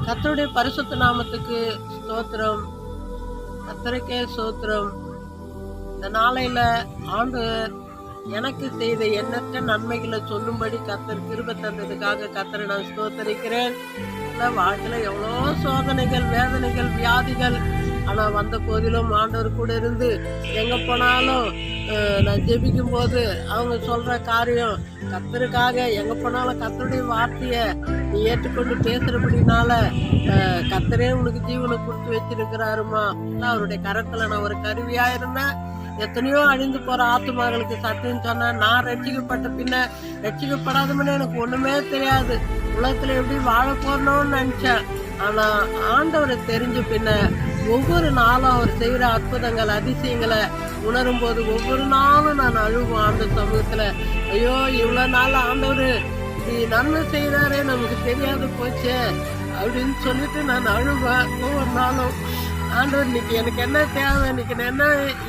கர்த்தருடைய பரிசுத்த நாமத்துக்கு ஸ்தோத்திரம். கர்த்தருக்கே ஸ்தோத்திரம். இந்த நாளையில ஆண்டவர் எனக்கு செய்த எண்ணற்ற நன்மைகளை சொல்லும்படி கர்த்தர் கிருபை தந்ததுக்காக கர்த்தரை நான் ஸ்தோத்தரிக்கிறேன். வாழ்க்கையில எவ்வளோ சோதனைகள், வேதனைகள், வியாதிகள், ஆனா வந்த போதிலும் ஆண்டவர் கூட இருந்து எங்க போனாலும் நான் ஜெபிக்கும் போது அவங்க சொல்ற காரியம் கர்த்தருக்காக எங்க போனாலும் கர்த்தருடைய வார்த்தைய நீ ஏற்றுக்கொண்டு பேசுறபடினால கர்த்தரே உனக்கு ஜீவனை கொடுத்து வச்சிருக்கிறாருமா. அவருடைய கரத்துல நான் ஒரு கருவியா இருந்தேன். எத்தனையோ அழிந்து போற ஆத்துமார்களுக்கு சத்தியம் சொன்ன நான் ரட்சிக்கப்பட்ட பின்ன ரட்சிக்கப்படாதவன்னு எனக்கு ஒண்ணுமே தெரியாது. உலகத்துல எப்படி வாழ போறணும்னு நினைச்சேன். ஆனா ஆண்டவரை தெரிஞ்ச பின்ன ஒவ்வொரு நாளும் அவர் செய்யற அற்புதங்கள், அதிசயங்களை உணரும் போது ஒவ்வொரு நாளும் நான் அழுவோம் ஆண்டு சமூகத்துல. ஐயோ, இவ்வளவு நாள் ஆண்டவர் இப்படி நன்மை செய்யறாரே, நமக்கு தெரியாது போச்சே அப்படின்னு சொல்லிட்டு நான் அழுவேன் ஒவ்வொரு நாளும். ஆண்டவர் இன்னைக்கு எனக்கு என்ன தேவை, இன்னைக்கு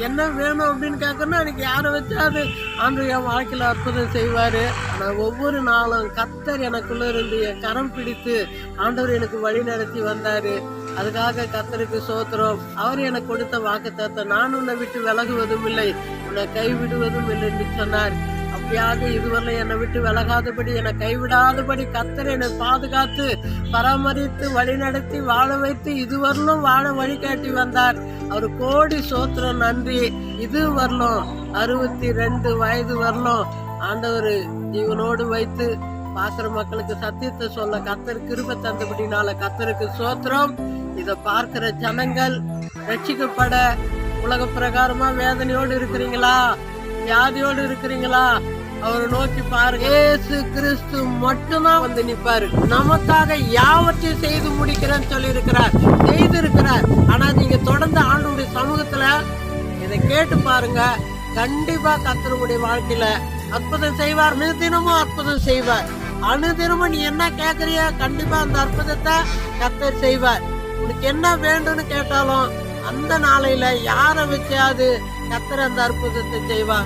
என்ன வேணும் அப்படின்னு கேட்கணும். எனக்கு யாரை வச்சாது ஆண்டவர் என் வாழ்க்கையில அற்புதம் செய்வாரு. ஆனா ஒவ்வொரு நாளும் கர்த்தர் எனக்குள்ள இருந்து என் கரம் பிடித்து ஆண்டவர் எனக்கு வழி நடத்தி வந்தாரு. அதுக்காக கர்த்தருக்கு ஸ்தோத்திரம். அவர் எனக்கு கொடுத்த வாக்குத்தத்தம், நான் உன்னை விட்டு விலகுவதும் இல்லை, உன்னை கைவிடுவதும் இல்லை என்று சொன்னார். அப்படியாக இதுவரை என்னை விட்டு விலகாதபடி, என்னை கைவிடாதபடி கர்த்தர் என்னை பாதுகாத்து பராமரித்து வழி நடத்தி வாழ வைத்து இதுவரையிலும் வாழ வழிகாட்டி வந்தார். அவர் கோடி ஸ்தோத்திரம், நன்றி. இது வரலும் 62 வயது வரலும் ஆண்டவர் ஜீவனோடு வைத்து பாக்குற மக்களுக்கு சத்தியத்தை சொல்ல கர்த்தர் கிருபை தந்தபடினால கர்த்தருக்கு ஸ்தோத்திரம். இத பார்க்கிற ஜனங்கள் ரட்சிக்கப்பட உலக பிரகாரமா வேதனையோடு இருக்கிறீங்களா, வியாதியோடு இருக்கிறீங்களா, அவரை நோக்கி பாருங்க. இயேசு கிறிஸ்து மட்டும்தான் வந்து நிப்பாரு. நமக்காக யாவற்றையும் செய்து முடிக்கிறேன்னு சொல்லி இருக்கிறார், செய்திருக்கிறார். ஆனா நீங்க தொடர்ந்து ஆண்டவருடைய சமூகத்துல இதை கேட்டு பாருங்க. கண்டிப்பா கர்த்தருடைய வாழ்க்கையில அற்புதம் செய்வார். அனுதினமும் அற்புதம் செய்வார். அனுதினமும் நீ என்ன கேட்கறிய, கண்டிப்பா அந்த அற்புதத்தை கர்த்தர் செய்வார். உனக்கு என்ன வேண்டும்னு கேட்டாலும் அந்த நாளையில யாரை வச்சாது கர்த்தர் அந்த அற்புதத்தை செய்வார்.